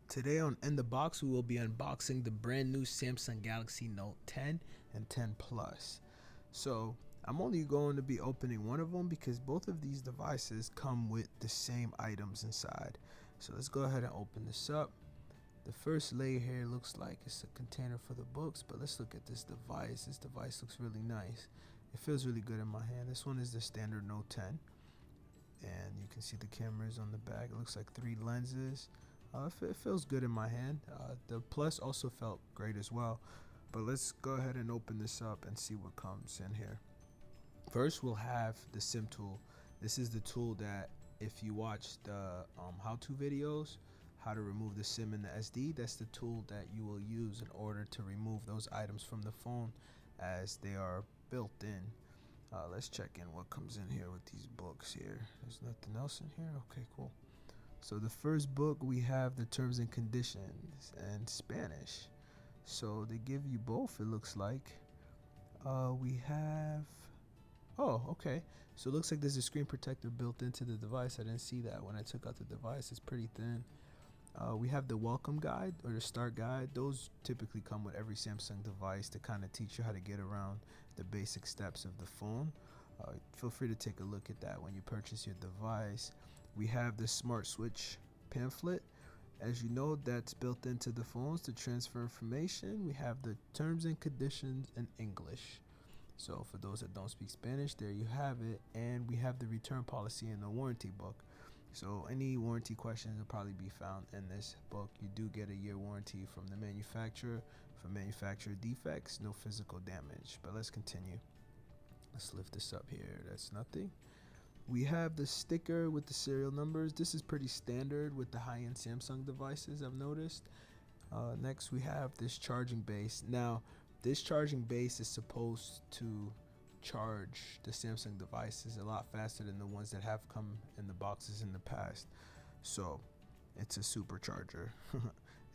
Today on In the Box, we will be unboxing the brand new Samsung Galaxy Note 10 and 10 Plus. So I'm only going to be opening one of them because both of these devices come with the same items inside. So let's go ahead and open this up. The first layer here looks like it's a container for the books, but let's look at this device. This device looks really nice. It feels really good in my hand. This one is the standard Note 10. And you can see the cameras on the back. It looks like 3 lenses. It feels good in my hand. The Plus also felt great as well. But let's go ahead and open this up and see what comes in here. First, we'll have the SIM tool. This is the tool that if you watch the how-to videos, how to remove the SIM and the SD, that's the tool that you will use in order to remove those items from the phone as they are built in. Let's check in what comes in here with these books here. There's nothing else in here. Okay, cool. So the first book, we have the terms and conditions and Spanish. So they give you both, it looks like. We have, oh, okay. So it looks like there's a screen protector built into the device. I didn't see that when I took out the device. It's pretty thin. We have the welcome guide or the start guide. Those typically come with every Samsung device to kind of teach you how to get around the basic steps of the phone. Feel free to take a look at that when you purchase your device. We have the smart switch pamphlet. As you know, that's built into the phones to transfer information. We have the terms and conditions in English. So for those that don't speak Spanish, there you have it. And we have the return policy in the warranty book. So any warranty questions will probably be found in this book. You do get a year warranty from the manufacturer. For manufacturer defects, no physical damage. But let's continue. Let's lift this up here. That's nothing. We have the sticker with the serial numbers. This is pretty standard with the high-end Samsung devices, I've noticed. Next, we have this charging base. Now, this charging base is supposed to charge the Samsung devices a lot faster than the ones that have come in the boxes in the past. So, it's a supercharger.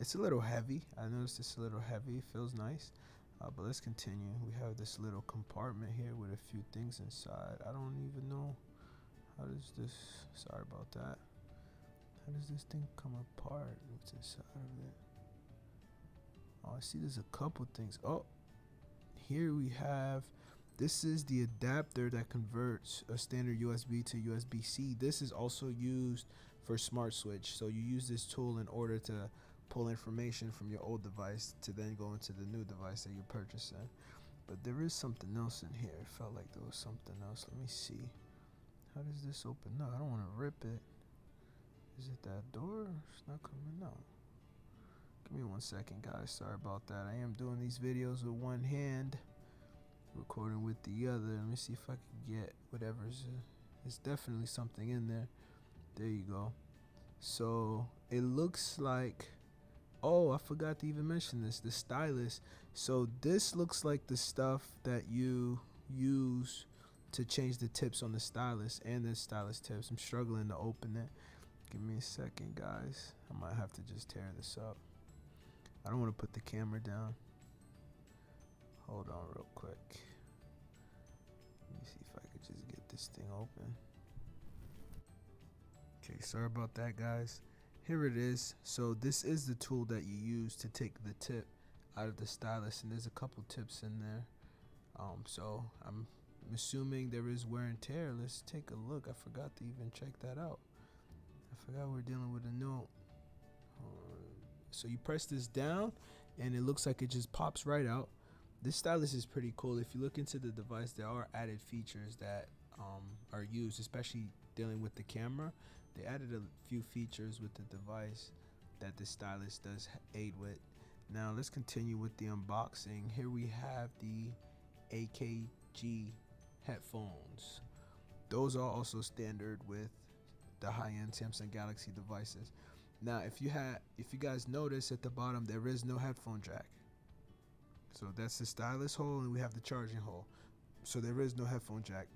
It's a little heavy. I noticed it's a little heavy. It feels nice. But let's continue. We have this little compartment here with a few things inside. I don't even know. How does this, sorry about that. How does this thing come apart? What's inside of it? Oh, I see there's a couple things. Oh, here we have, this is the adapter that converts a standard USB to USB-C. This is also used for smart switch. So you use this tool in order to pull information from your old device to then go into the new device that you're purchasing. But there is something else in here. It felt like there was something else. Let me see. How does this open up? I don't want to rip it. Is it that door? It's not coming out. Give me 1 second, guys. Sorry about that. I am doing these videos with one hand, recording with the other. Let me see if I can get whatever's. There's definitely something in there. There you go. So it looks like. Oh, I forgot to even mention this. The stylus. So this looks like the stuff that you use to change the tips on the stylus and the stylus tips. I'm struggling to open it. Give me a second, guys. I might have to just tear this up. I don't want to put the camera down. Hold on real quick. Let me see if I could just get this thing open. Okay, sorry about that, guys. Here it is. So this is the tool that you use to take the tip out of the stylus, and there's a couple tips in there. So I'm assuming there is wear and tear. Let's take a look. I forgot to even check that out. I forgot we're dealing with a note. So you press this down and it looks like it just pops right out. This stylus is pretty cool. If you look into the device, there are added features that are used, especially dealing with the camera. They added a few features with the device that the stylus does aid with. Now let's continue with the unboxing. Here we have the AKG headphones. Those are also standard with the high-end Samsung Galaxy devices. Now if you guys notice at the bottom, there is no headphone jack. So that's the stylus hole, and we have the charging hole. So there is no headphone jack.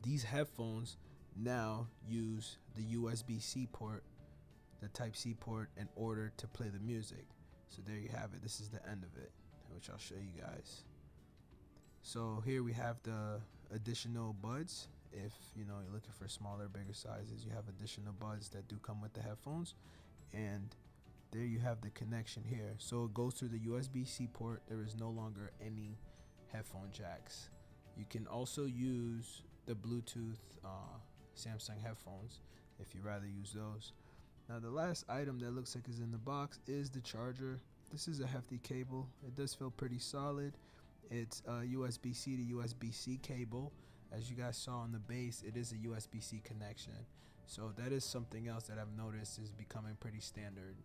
These headphones now use the USB-C port, the Type-C port, in order to play the music. So there you have it. This is the end of it, which I'll show you guys. So here we have the additional buds. If you're looking for smaller, bigger sizes, you have additional buds that do come with the headphones. And there you have the connection here. So it goes through the USB-C port. There is no longer any headphone jacks. You can also use the Bluetooth Samsung headphones if you rather use those. Now the last item that looks like is in the box is the charger. This is a hefty cable. It does feel pretty solid. It's a USB-C to USB-C cable. As you guys saw on the base, it is a USB-C connection. So that is something else that I've noticed is becoming pretty standard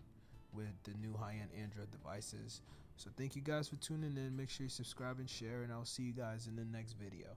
with the new high-end Android devices. So thank you guys for tuning in. Make sure you subscribe and share, and I'll see you guys in the next video.